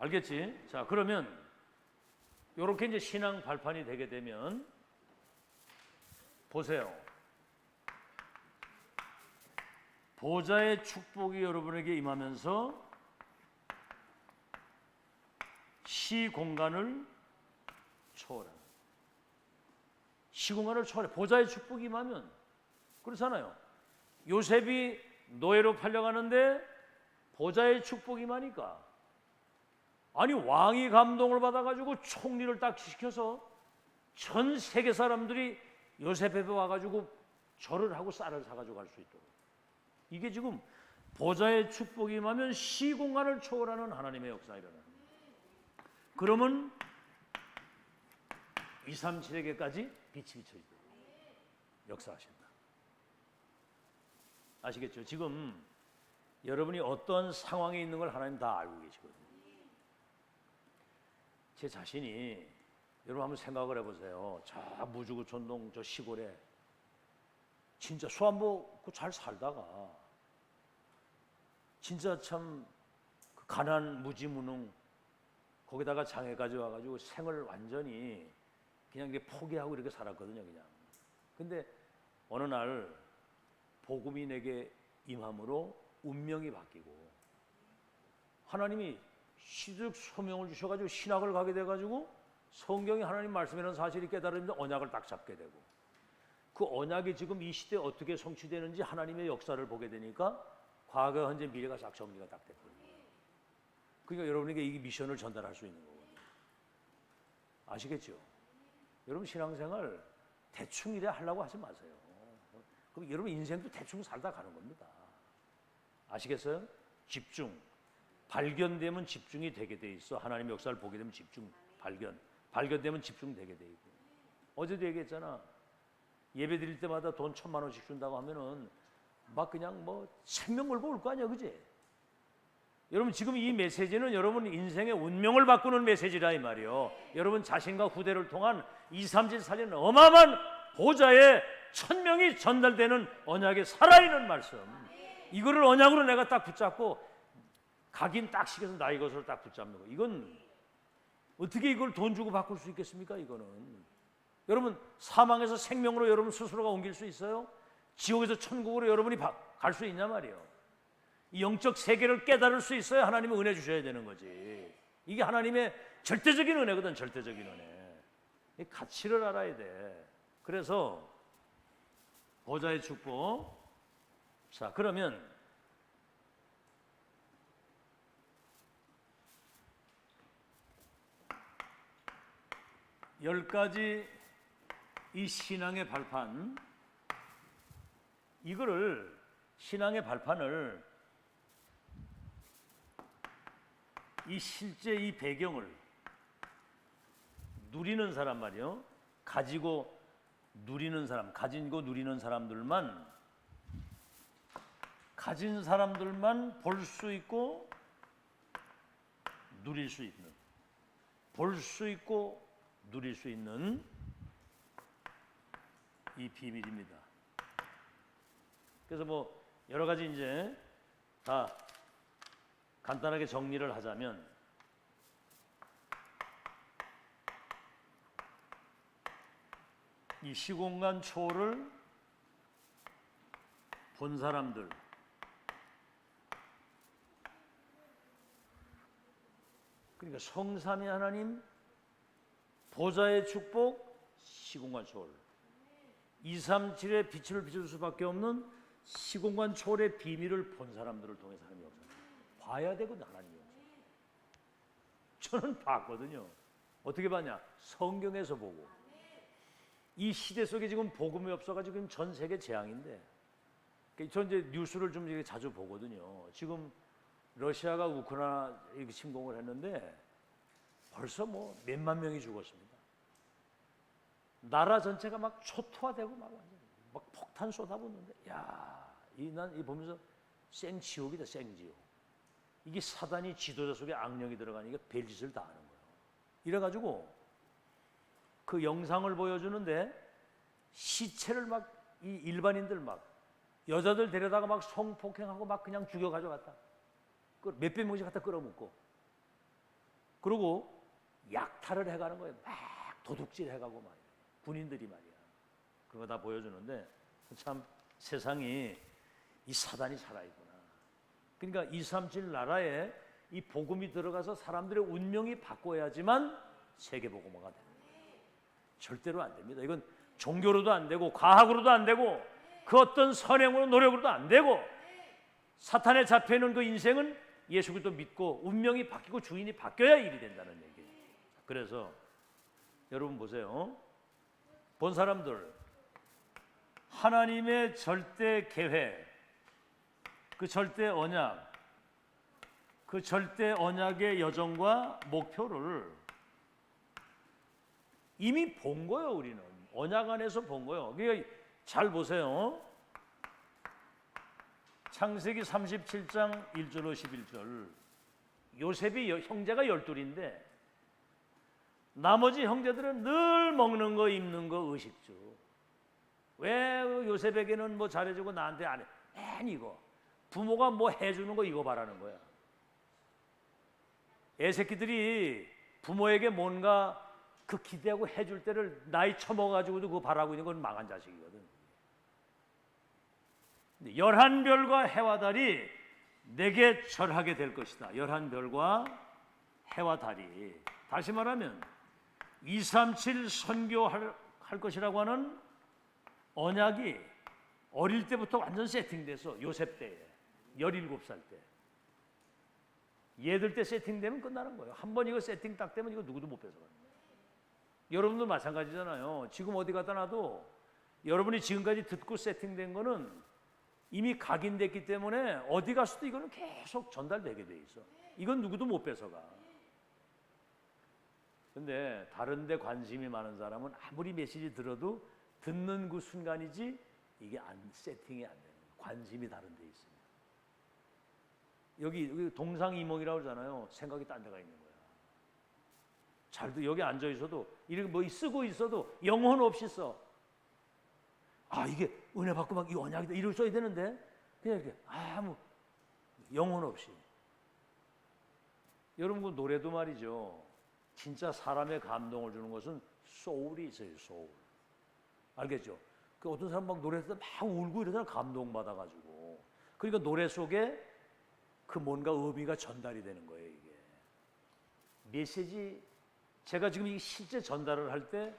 알겠지? 자, 그러면 이렇게 이제 신앙 발판이 되게 되면 보세요. 보좌의 축복이 여러분에게 임하면서 시공간을 초월하는, 시공간을 초월해. 보좌의 축복이 임하면 그렇잖아요. 요셉이 노예로 팔려가는데 보좌의 축복이 임하니까, 아니 왕이 감동을 받아가지고 총리를 딱 시켜서 전 세계 사람들이 요셉 앞에 와가지고 절을 하고 쌀을 사가지고 갈 수 있도록. 이게 지금 보좌의 축복이 임하면 시공간을 초월하는 하나님의 역사가 일어나는 거예요. 그러면 237에게까지 빛이 비춰지고 역사하신다. 아시겠죠? 지금 여러분이 어떤 상황에 있는 걸 하나님 다 알고 계시거든요. 제 자신이, 여러분 한번 생각을 해보세요. 저 무주구촌동 저 시골에 진짜 수안보 잘 살다가 진짜 참 가난 무지무능, 거기다가 장애까지 와가지고 생을 완전히 그냥 이게 포기하고 이렇게 살았거든요, 그냥. 근데 어느 날 복음이 내게 임함으로 운명이 바뀌고 하나님이 시적 소명을 주셔가지고 신학을 가게 돼가지고 성경이 하나님 말씀이라는 사실이 깨달으면서 언약을 딱 잡게 되고, 그 언약이 지금 이 시대에 어떻게 성취되는지 하나님의 역사를 보게 되니까 과거, 현재, 미래가 싹 정리가 딱 됐거든요. 그러니까 여러분에게 이 미션을 전달할 수 있는 거거든요. 아시겠죠? 여러분 신앙생활 대충 이래 하려고 하지 마세요. 그럼 여러분 인생도 대충 살다 가는 겁니다. 아시겠어요? 집중. 발견되면 집중이 되게 돼 있어. 하나님의 역사를 보게 되면 집중, 발견되면 집중되게 돼 있고. 어제도 얘기했잖아. 예배 드릴 때마다 돈 1,000만 원씩 준다고 하면은 막 그냥 뭐 생명 걸고 올 거 아니야, 그지? 여러분 지금 이 메시지는 여러분 인생의 운명을 바꾸는 메시지라 이 말이요. 여러분 자신과 후대를 통한 237살리는 어마어마한 보좌의 천명이 전달되는 언약의 살아있는 말씀. 이거를 언약으로 내가 딱 붙잡고 각인 딱 시켜서 나의 것을 딱 붙잡는 거. 이건 어떻게 이걸 돈 주고 바꿀 수 있겠습니까? 이거는. 여러분 사망에서 생명으로 여러분 스스로가 옮길 수 있어요? 지옥에서 천국으로 여러분이 갈 수 있냐 말이에요. 이 영적 세계를 깨달을 수 있어야 하나님은 은혜 주셔야 되는 거지. 이게 하나님의 절대적인 은혜거든. 절대적인 은혜. 이 가치를 알아야 돼. 그래서 보좌의 축복. 자, 그러면 열 가지 이 신앙의 발판, 이거를 신앙의 발판을 이 실제 이 배경을 누리는 사람 말이요, 가지고 누리는 사람, 가지고 누리는 사람들만, 가진 사람들만 볼 수 있고 누릴 수 있는, 볼 수 있고 누릴 수 있는 이 비밀입니다. 그래서 뭐 여러 가지 이제 다 간단하게 정리를 하자면, 이 시공간 초를 본 사람들, 그러니까 성삼위 하나님, 보좌의 축복, 시공간 초월, 237의 빛을 비출 수밖에 없는 시공간 초월의 비밀을 본 사람들을 통해서 하나님의 역사 봐야 되거든. 하나님의 역사 저는 봤거든요. 어떻게 봤냐? 성경에서 보고. 이 시대 속에 지금 복음이 없어가지고 지금 전 세계 재앙인데, 저 이제 뉴스를 좀 자주 보거든요. 지금 러시아가 우크라이나 침공을 했는데 벌써 뭐 몇만 명이 죽었습니다. 나라 전체가 막 초토화되고 막 폭탄 쏟아붓는데, 난 이 보면서 생지옥이다, 생지옥. 이게 사단이 지도자 속에 악령이 들어가니까 별짓을 다 하는 거예요. 이래가지고 그 영상을 보여주는데 시체를 막 이 일반인들 막 여자들 데려다가 막 성폭행하고 막 그냥 죽여 가져갔다. 몇백 명씩 갖다 끌어묻고, 그리고 약탈을 해가는 거예요. 막 도둑질 해가고 말이야. 군인들이 말이야. 그거 다 보여주는데 참 세상이 이 사단이 살아있구나. 그러니까 237 나라에 이 복음이 들어가서 사람들의 운명이 바꿔야지만 세계복음화가 됩니다. 절대로 안 됩니다. 이건 종교로도 안 되고 과학으로도 안 되고 그 어떤 선행으로 노력으로도 안 되고, 사탄에 잡혀있는 그 인생은 예수 그리스도 믿고 운명이 바뀌고 주인이 바뀌어야 일이 된다는 얘기예요. 그래서 여러분 보세요. 본 사람들, 하나님의 절대 계획, 그 절대 언약, 그 절대 언약의 여정과 목표를 이미 본 거예요. 우리는 언약 안에서 본 거예요. 그러니까 잘 보세요. 창세기 37장 1절로 11절. 요셉이 형제가 12인데 나머지 형제들은 늘 먹는 거 입는 거 의식주. 왜 요셉에게는 뭐 잘해주고 나한테 안 해? 맨 이거. 부모가 뭐 해주는 거 이거 바라는 거야. 애새끼들이 부모에게 뭔가 그 기대하고 해줄 때를 나이 처먹어가지고도 그거 바라고 있는 건 망한 자식이거든. 11별과 해와 달이 내게 절하게 될 것이다. 11별과 해와 달이, 다시 말하면 237 선교할 것이라고 하는 언약이 어릴 때부터 완전 세팅돼서 요셉 때에 17살 때, 얘들 때 세팅되면 끝나는 거예요. 한번 이거 세팅 딱 되면 이거 누구도 못 뺏어가요. 여러분도 마찬가지잖아요. 지금 어디 갖다 놔도 여러분이 지금까지 듣고 세팅된 거는 이미 각인됐기 때문에 어디 갔어도 이거는 계속 전달되게 돼 있어. 이건 누구도 못 뺏어가. 근데 다른 데 관심이 많은 사람은 아무리 메시지 들어도 듣는 그 순간이지 이게 세팅이 안 되는 거예요. 관심이 다른 데 있습니다. 여기 동상이몽이라고 그러잖아요. 생각이 딴 데가 있는 거야. 잘도 여기 앉아 있어도 이렇게 뭐 쓰고 있어도 영혼 없이 써. 이게 은혜 받고 막 이 언약이다 이렇게 써야 되는데 그냥 이렇게 아무 영혼 없이. 여러분 그 노래도 말이죠. 진짜 사람의 감동을 주는 것은 소울이 있어요. 소울. 알겠죠? 그 어떤 사람 막 노래 듣다 막 울고 이러잖아. 감동받아가지고. 그러니까 노래 속에 그 뭔가 의미가 전달이 되는 거예요. 이게 메시지. 제가 지금 이 실제 전달을 할 때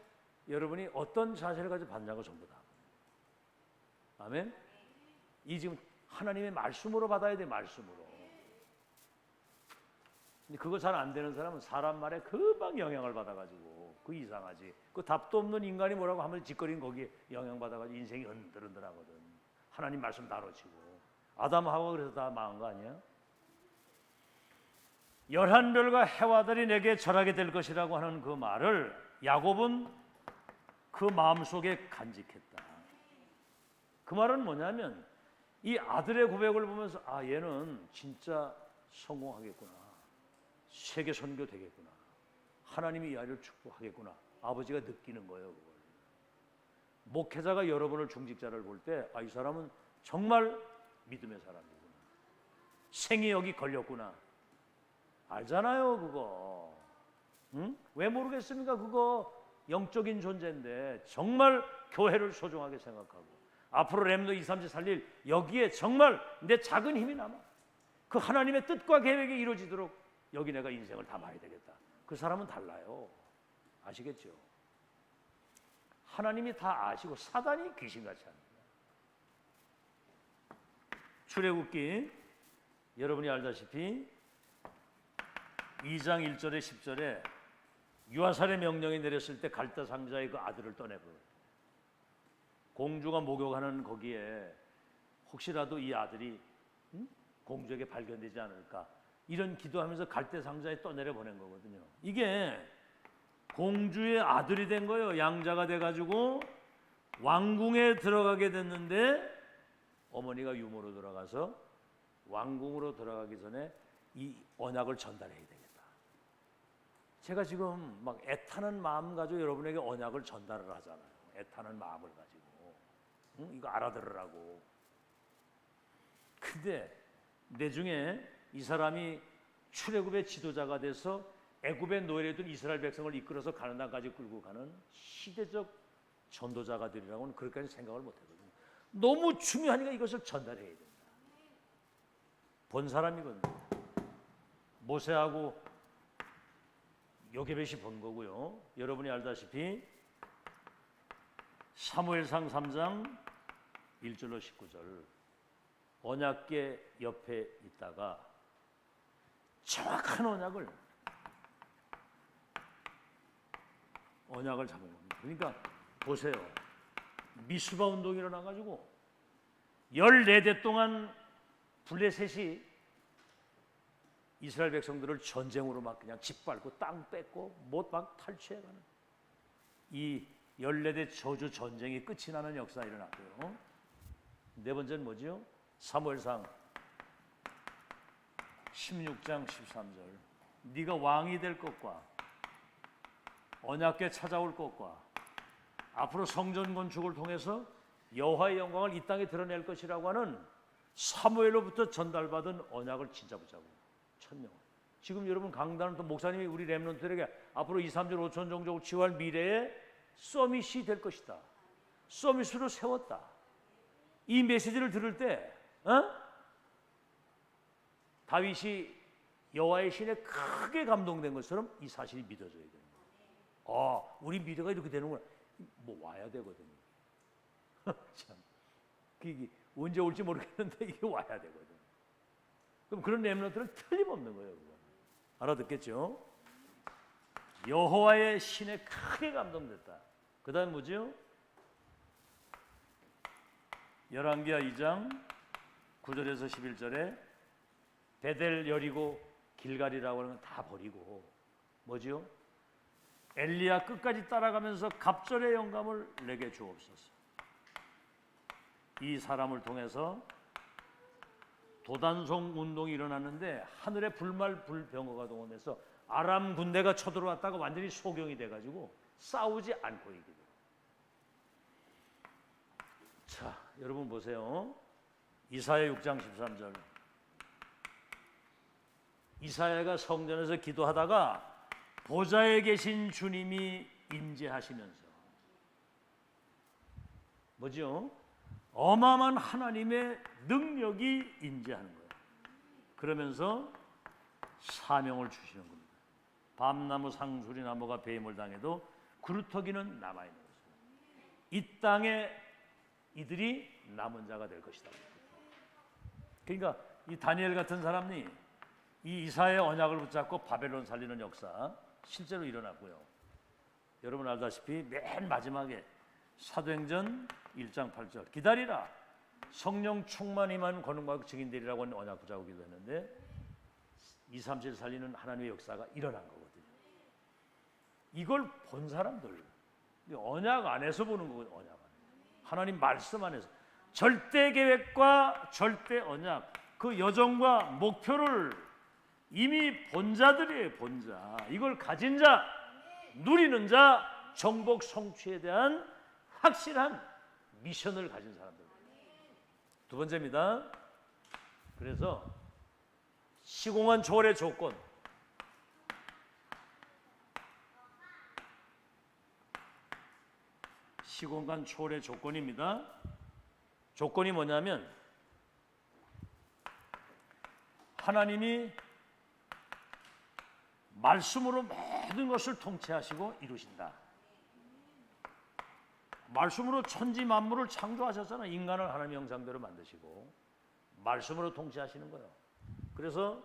여러분이 어떤 자세를 가지고 받냐고 전부 다. 아멘? 이 지금 하나님의 말씀으로 받아야 돼. 말씀으로. 근데 그거 잘 안 되는 사람은 사람 말에 금방 영향을 받아가지고 그 이상하지. 그 답도 없는 인간이 뭐라고 하면 짓거리는 거기에 영향받아가지고 인생이 흔들흔들하거든. 하나님 말씀 다 놓치고. 아담 하와 그래서 다 망한 거 아니야? 11별과 해와 달이 내게 절하게 될 것이라고 하는 그 말을 야곱은 그 마음속에 간직했다. 그 말은 뭐냐면 이 아들의 고백을 보면서 얘는 진짜 성공하겠구나. 세계 선교 되겠구나. 하나님이 이 아이를 축복하겠구나. 아버지가 느끼는 거예요. 그걸. 목회자가 여러분을 중직자를 볼 때 이 사람은 정말 믿음의 사람이구나. 생이 여기 걸렸구나. 알잖아요, 그거. 응? 왜 모르겠습니까? 그거 영적인 존재인데 정말 교회를 소중하게 생각하고 앞으로 렘노 237 살릴 여기에 정말 내 작은 힘이 남아. 그 하나님의 뜻과 계획이 이루어지도록 여기 내가 인생을 담아야 되겠다. 그 사람은 달라요. 아시겠죠? 하나님이 다 아시고 사단이 귀신같이 합니다. 출애굽기 여러분이 알다시피 2장 1절에 10절에 유아살의 명령이 내렸을 때 갈대 상자의 그 아들을 떠내버려요. 공주가 목욕하는 거기에 혹시라도 이 아들이 공주에게 발견되지 않을까 이런 기도하면서 갈대 상자에 떠내려 보낸 거거든요. 이게 공주의 아들이 된 거예요. 양자가 돼가지고 왕궁에 들어가게 됐는데 어머니가 유모로 들어가서 왕궁으로 들어가기 전에 이 언약을 전달해야 되겠다. 제가 지금 막 애타는 마음 가지고 여러분에게 언약을 전달을 하잖아요. 애타는 마음을 가지고. 응? 이거 알아들으라고. 근데 내중에 이 사람이 출애굽의 지도자가 돼서 애굽의 노예에 둔 이스라엘 백성을 이끌어서 가나안까지 끌고 가는 시대적 전도자가 되리라고는 그렇게까지 생각을 못했거든요. 너무 중요하니까 이것을 전달해야 된다. 본 사람이거든요. 모세하고 요게벳이 본 거고요. 여러분이 알다시피 사무엘상 3장 1절로 19절 언약궤 옆에 있다가 정확한 언약을 잡은 겁니다. 그러니까 보세요. 미스바 운동이 일어나가지고 14대 동안 블레셋이 이스라엘 백성들을 전쟁으로 막 그냥 짓밟고 땅 뺏고 못 막 탈취해가는 이 14대 저주 전쟁이 끝이 나는 역사가 일어났고요. 네 번째는 뭐죠? 사무엘상 16장 13절 네가 왕이 될 것과 언약궤 찾아올 것과 앞으로 성전 건축을 통해서 여호와의 영광을 이 땅에 드러낼 것이라고 하는 사무엘로부터 전달받은 언약을 진짜 붙잡고 천명. 지금 여러분 강단은 또 목사님이 우리 렘넌트들에게 앞으로 2, 3절 5천 종족을 치유할 미래의 서밋이 될 것이다. 서밋으로 세웠다. 이 메시지를 들을 때 다윗이 여호와의 신에 크게 감동된 것처럼 이 사실이 믿어져야 됩니다. 우리 미래가 이렇게 되는구나. 뭐 와야 되거든요. 참, 이게 언제 올지 모르겠는데 이게 와야 되거든. 그럼 그런 렘넌트는 틀림없는 거예요. 그거. 알아듣겠죠? 여호와의 신에 크게 감동됐다. 그 다음 뭐죠? 열왕기하 2장 9절에서 11절에 베델, 여리고, 길갈이라고 하는 건 다 버리고 뭐죠? 엘리야 끝까지 따라가면서 갑절의 영감을 내게 주옵소서. 이 사람을 통해서 도단송 운동이 일어났는데 하늘에 불말 불병거가 동원돼서 아람 군대가 쳐들어왔다가 완전히 소경이 돼가지고 싸우지 않고 이기고. 자, 여러분 보세요. 이사야 6장 13절. 이사야가 성전에서 기도하다가 보좌에 계신 주님이 임재하시면서 뭐죠? 어마어마한 하나님의 능력이 임재하는 거예요. 그러면서 사명을 주시는 겁니다. 밤나무 상수리 나무가 배임을 당해도 그루터기는 남아있는 것입니다. 이 땅에 이들이 남은 자가 될 것이다. 그러니까 이 다니엘 같은 사람이 이 이사야의 언약을 붙잡고 바벨론 살리는 역사 실제로 일어났고요. 여러분 알다시피 맨 마지막에 사도행전 1장 8절 기다리라 성령 충만 임한 권능과 증인되리라고 하는 언약 붙잡고 기도했는데 2, 3절 살리는 하나님의 역사가 일어난 거거든요. 이걸 본 사람들 언약 안에서 보는 거거든요. 언약 안에. 하나님 말씀 안에서 절대 계획과 절대 언약 그 여정과 목표를 이미 본 자들이에요. 본 자. 이걸 가진 자, 누리는 자, 정복 성취에 대한 확실한 미션을 가진 사람들. 두 번째입니다. 그래서 시공한 초월의 조건. 시공간 초월의 조건입니다. 조건이 뭐냐면 하나님이 말씀으로 모든 것을 통치하시고 이루신다. 말씀으로 천지 만물을 창조하셨잖아요. 인간을 하나님의 형상대로 만드시고 말씀으로 통치하시는 거예요. 그래서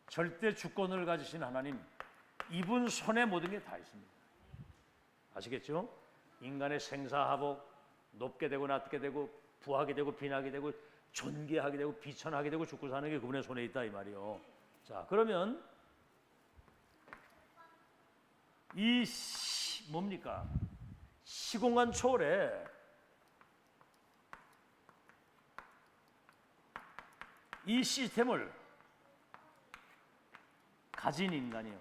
절대 주권을 가지신 하나님, 이분 손에 모든 게 다 있습니다. 아시겠죠? 인간의 생사하복, 높게 되고 낮게 되고 부하게 되고 빈하게 되고 존귀하게 되고 비천하게 되고 죽고 사는 게 그분의 손에 있다 이 말이요. 자, 그러면 이 뭡니까? 시공간 초월에 이 시스템을 가진 인간이요.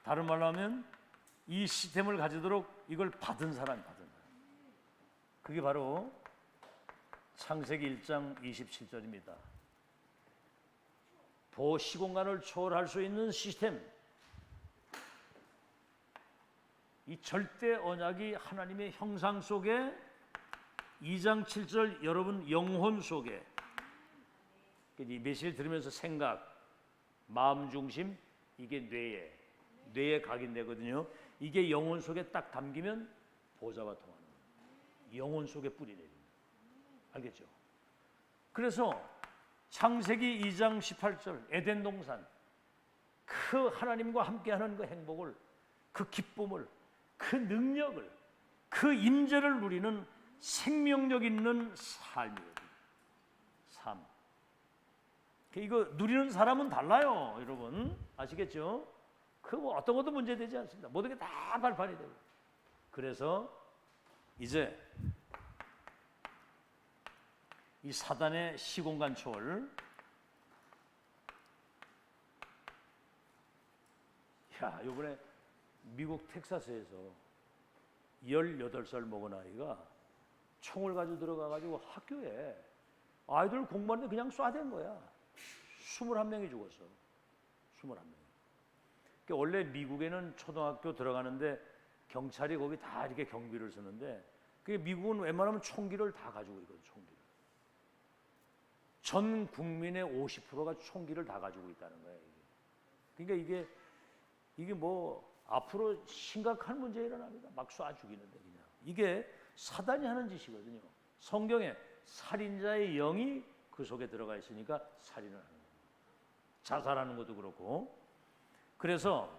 다른 말로 하면 이 시스템을 가지도록 이걸 받은 사람. 그게 바로 창세기 1장 27절입니다. 시공간을 초월할 수 있는 시스템. 이 절대 언약이 하나님의 형상 속에 2장 7절 여러분 영혼 속에 이 메시지를 들으면서 생각, 마음 중심 이게 뇌에 각인되거든요. 이게 영혼 속에 딱 담기면 보좌와 통하는 거예요. 영혼 속에 뿌리 내립니다. 알겠죠? 그래서 창세기 2장 18절 에덴 동산 그 하나님과 함께하는 그 행복을, 그 기쁨을, 그 능력을, 그 임재를 누리는 생명력 있는 삶이거든요. 삶. 이거 누리는 사람은 달라요, 여러분. 아시겠죠? 그 뭐 어떤 것도 문제되지 않습니다. 모든 게 다 발판이 되고. 그래서 이제 이 사단의 시공간 초월, 이번에 미국 텍사스에서 18살 먹은 아이가 총을 가지고 들어가가지고 학교에 아이들 공부하는데 그냥 쏴댄 거야. 21명이 죽었어. 21명. 그러니까 원래 미국에는 초등학교 들어가는데 경찰이 거기 다 이렇게 경비를 쓰는데 그게 미국은 웬만하면 총기를 다 가지고 있거든. 총기를. 전 국민의 50%가 총기를 다 가지고 있다는 거예요. 그러니까 이게 뭐 앞으로 심각한 문제 일어납니다. 막 쏴 죽이는데 그냥. 이게 사단이 하는 짓이거든요. 성경에 살인자의 영이 그 속에 들어가 있으니까 살인을 하는 거예요. 자살하는 것도 그렇고. 그래서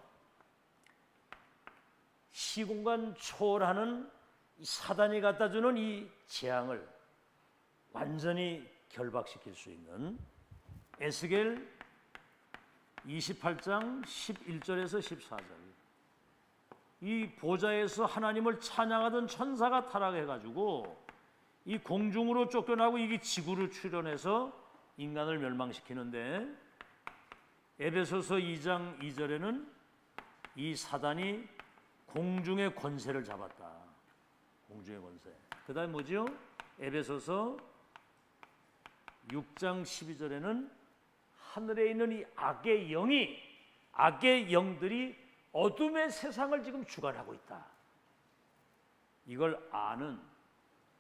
시공간 초월하는 사단이 갖다 주는 이 재앙을 완전히 결박시킬 수 있는 에스겔 28장 11절에서 14절. 이 보좌에서 하나님을 찬양하던 천사가 타락해가지고 이 공중으로 쫓겨나고 이게 지구로 출현해서 인간을 멸망시키는데 에베소서 2장 2절에는 이 사단이 공중의 권세를 잡았다. 공중의 권세. 그 다음에 뭐죠? 에베소서 6장 12절에는 하늘에 있는 이 악의 영들이 어둠의 세상을 지금 주관하고 있다. 이걸 아는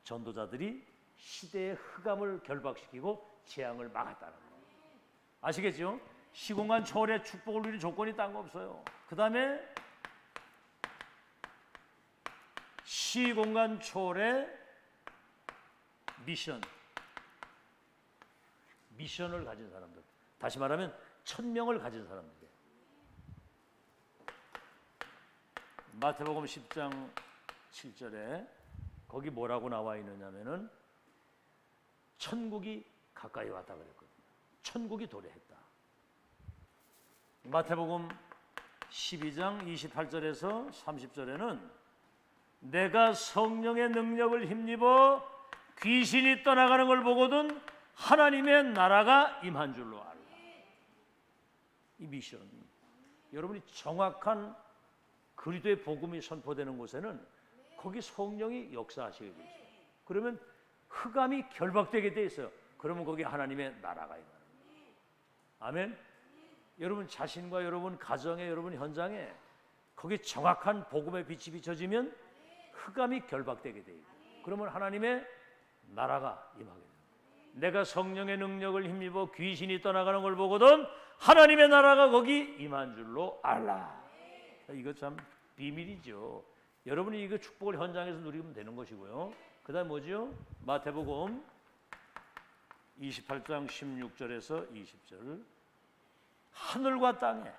전도자들이 시대의 흑암을 결박시키고 재앙을 막았다는 거예요. 아시겠죠? 시공간 초월의 축복을 누리는 조건이 딴 거 없어요. 그 다음에 시공간 초월의 미션을 가진 사람들. 다시 말하면 천명을 가진 사람들. 마태복음 10장 7절에 거기 뭐라고 나와 있느냐면은 천국이 가까이 왔다 그랬거든요. 천국이 도래했다. 마태복음 12장 28절에서 30절에는 내가 성령의 능력을 힘입어 귀신이 떠나가는 걸 보거든 하나님의 나라가 임한 줄로 알라. 이 미션, 여러분이 정확한 그리스도의 복음이 선포되는 곳에는 거기 성령이 역사하시게 돼 있어요. 그러면 흑암이 결박되게 돼 있어요. 그러면 거기 하나님의 나라가 임하는 거예요. 아멘. 여러분 자신과 여러분 가정에 여러분 현장에 거기 정확한 복음의 빛이 비춰지면 흑암이 결박되게 돼 있어요. 그러면 하나님의 나라가 임하게 돼요. 내가 성령의 능력을 힘입어 귀신이 떠나가는 걸 보거든 하나님의 나라가 거기 임한 줄로 알라. 이거 참 비밀이죠. 여러분이 이거 축복을 현장에서 누리면 되는 것이고요. 그 다음 뭐죠? 마태복음 28장 16절에서 20절. 하늘과 땅에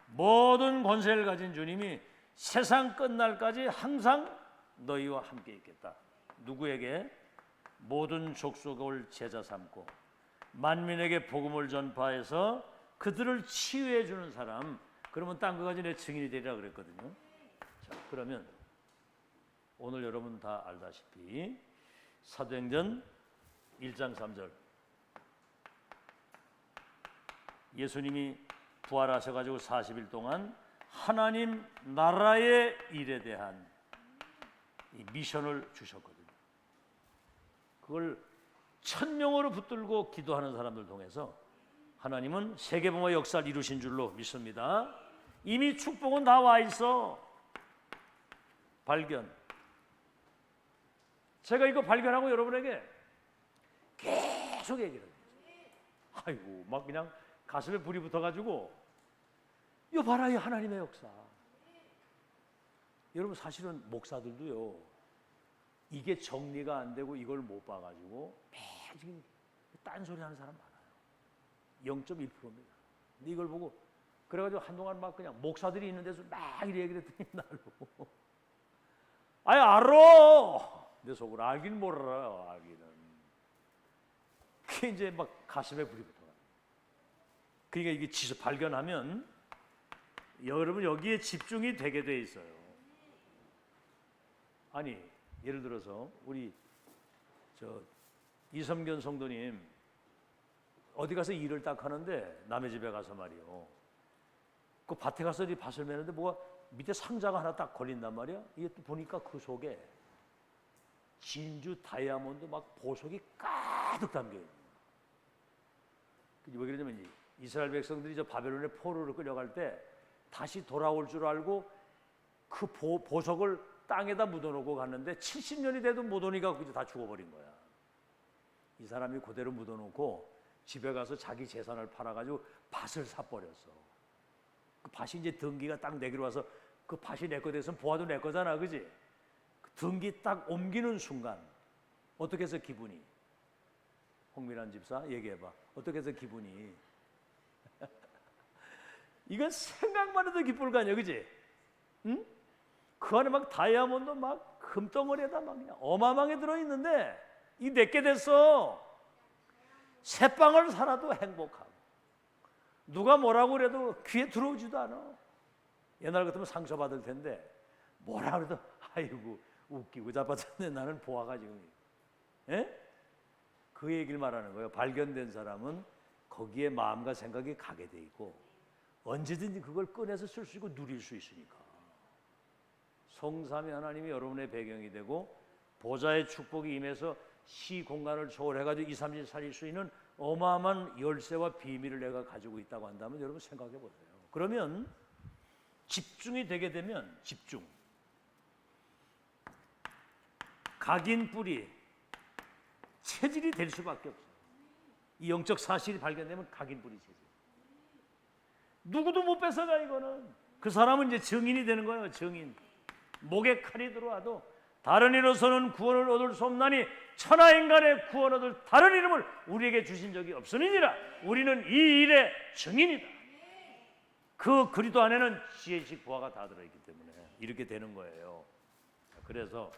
모든 권세를 가진 주님이 세상 끝날까지 항상 너희와 함께 있겠다. 누구에게? 모든 족속을 제자 삼고 만민에게 복음을 전파해서 그들을 치유해 주는 사람, 그러면 땅 끝까지 내 증인이 되리라 그랬거든요. 자, 그러면 오늘 여러분 다 알다시피 사도행전 1장 3절 예수님이 부활하셔가지고 40일 동안 하나님 나라의 일에 대한 이 미션을 주셨거든요. 그걸 천명으로 붙들고 기도하는 사람들 통해서 하나님은 세계봉화 역사를 이루신 줄로 믿습니다. 이미 축복은 다 와 있어. 발견. 제가 이거 발견하고 여러분에게 계속 얘기를 해요. 아이고 막 그냥 가슴에 불이 붙어가지고 이거 봐라, 이 하나님의 역사. 여러분 사실은 목사들도요, 이게 정리가 안 되고 이걸 못 봐가지고 매일 딴소리 하는 사람 많아요. 0.1%입니다. 근데 이걸 보고 그래가지고 한동안 막 그냥 목사들이 있는 데서 막 이렇게 얘기를 했더니 나로 아이 알아. 내 속으로 알긴 몰라요. 알기는. 그게 이제 막 가슴에 불이 붙어요. 그러니까 이게 지서 발견하면 여러분 여기에 집중이 되게 돼 있어요. 아니 예를 들어서 우리 이섬견 성도님 어디 가서 일을 딱 하는데 남의 집에 가서 말이요, 그 밭에 가서 이 밭을 매는데 뭐가 밑에 상자가 하나 딱 걸린단 말이야. 이게 또 보니까 그 속에 진주 다이아몬드 막 보석이 가득 담겨 있는 거야. 왜 그러냐면 이스라엘 백성들이 저 바벨론의 포로로 끌려갈 때 다시 돌아올 줄 알고 그 보석을 땅에다 묻어놓고 갔는데 70년이 돼도 못 오니까 그저 다 죽어버린 거야. 이 사람이 그대로 묻어놓고 집에 가서 자기 재산을 팔아가지고 밭을 사버렸어. 그 밭이 이제 등기가 딱 내기로 와서 그 밭이 내 거 됐으면 보아도 내 거잖아, 그지? 그 등기 딱 옮기는 순간 어떻게 해서 기분이? 홍미란 집사 얘기해봐. 어떻게 해서 기분이? 이건 생각만 해도 기쁠 거 아니야, 그지? 응? 그 안에 막 다이아몬드 막 금덩어리에다 막 그냥 어마어마하게 들어있는데 이 내게 됐어. 새빵을 살아도 행복하고 누가 뭐라고 그래도 귀에 들어오지도 않아. 옛날 같으면 상처받을 텐데 뭐라 그래도 아이고 웃기고 자빠졌네. 나는 보아가 지금. 예? 그 얘기를 말하는 거예요. 발견된 사람은 거기에 마음과 생각이 가게 돼 있고 언제든지 그걸 꺼내서 쓸 수 있고 누릴 수 있으니까. 성삼위 하나님이 여러분의 배경이 되고 보좌의 축복이 임해서 시 공간을 초월해가지고 2, 3일 살릴 수 있는 어마어마한 열쇠와 비밀을 내가 가지고 있다고 한다면 여러분 생각해 보세요. 그러면 집중이 되게 되면 집중, 각인 뿌리, 체질이 될 수밖에 없어요. 이 영적 사실이 발견되면 각인 뿌리 체질. 누구도 못 뺏어가. 이거는 그 사람은 이제 증인이 되는 거예요. 증인. 목에 칼이 들어와도 다른 이로서는 구원을 얻을 수 없나니 천하 인간의 구원 얻을 다른 이름을 우리에게 주신 적이 없으니라. 우리는 이 일의 증인이다. 그 그리도 안에는 지혜식 보화가 다 들어있기 때문에 이렇게 되는 거예요. 그래서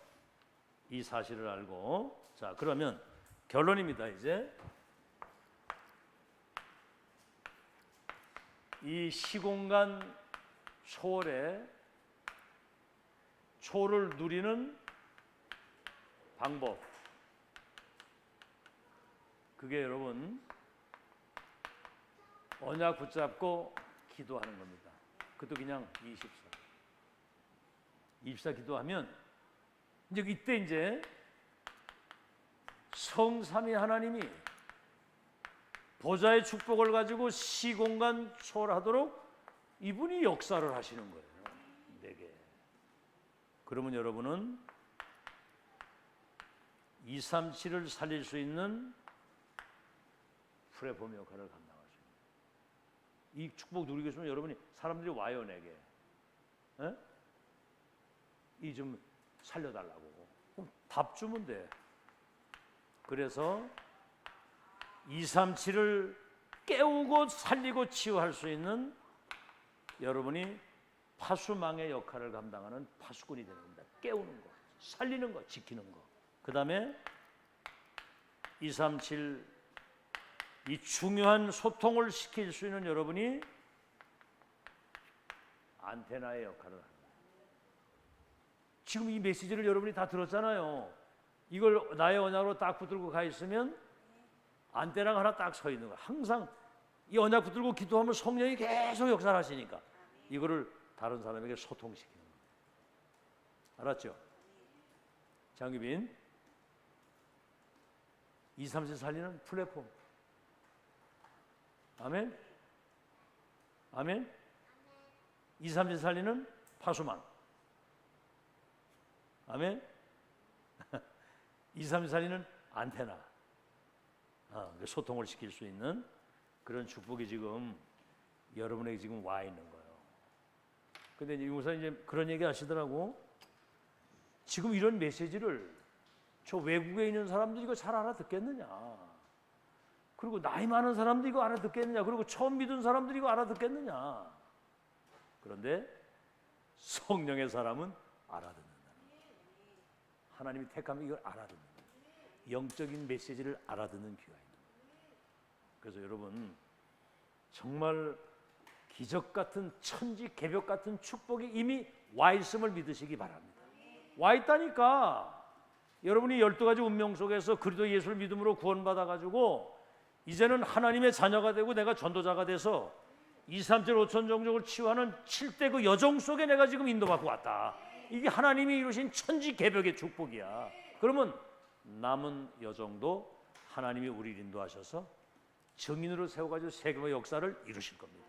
이 사실을 알고, 자 그러면 결론입니다. 이제 이 시공간 초월의 초를 누리는 방법, 그게 여러분 언약 붙잡고 기도하는 겁니다. 그것도 그냥 24 기도하면 이제 이때 이제 성삼위 하나님이 보좌의 축복을 가지고 시공간 초월하도록 이분이 역사를 하시는 거예요. 내게. 그러면 여러분은 237을 살릴 수 있는 플랫폼 역할을 감당할 수 있는. 이 축복 누리고 있으면 여러분이 사람들이 와요 내게. 이 좀 살려달라고. 그럼 답 주면 돼. 그래서 237을 깨우고 살리고 치유할 수 있는 여러분이 파수망의 역할을 감당하는 파수꾼이 되는 겁니다. 깨우는 거, 살리는 거, 지키는 거. 그 다음에 237 이 중요한 소통을 시킬 수 있는 여러분이 안테나의 역할을 합니다. 지금 이 메시지를 여러분이 다 들었잖아요. 이걸 나의 언약으로 딱 붙들고 가 있으면 안테나가 하나 딱 서 있는 거예요. 항상 이 언약 붙들고 기도하면 성령이 계속 역사하시니까 이거를 다른 사람에게 소통시키는 거예요. 알았죠? 장기빈 237 살리는 플랫폼. 아멘? 아멘? 237 살리는 파수망. 아멘? 237 살리는 안테나. 소통을 시킬 수 있는 그런 축복이 지금 여러분에게 지금 와 있는 거예요. 근데 이제 목사님 이제 그런 얘기 하시더라고. 지금 이런 메시지를 저 외국에 있는 사람들이 이거 잘 알아듣겠느냐? 그리고 나이 많은 사람들이 이거 알아듣겠느냐? 그리고 처음 믿은 사람들이 이거 알아듣겠느냐? 그런데 성령의 사람은 알아듣는다. 하나님이 택하면 이걸 알아듣는다. 영적인 메시지를 알아듣는 귀가 있는 거예요. 그래서 여러분 정말 기적 같은 천지 개벽 같은 축복이 이미 와 있음을 믿으시기 바랍니다. 와 있다니까. 여러분이 12가지 운명 속에서 그리스도 예수를 믿음으로 구원받아 가지고 이제는 하나님의 자녀가 되고 내가 전도자가 돼서 2, 3, 7, 5천 종족을 치유하는 7대 그 여정 속에 내가 지금 인도받고 왔다. 이게 하나님이 이루신 천지 개벽의 축복이야. 그러면 남은 여정도 하나님이 우리를 인도하셔서 증인으로 세워가지고 세계의 역사를 이루실 겁니다.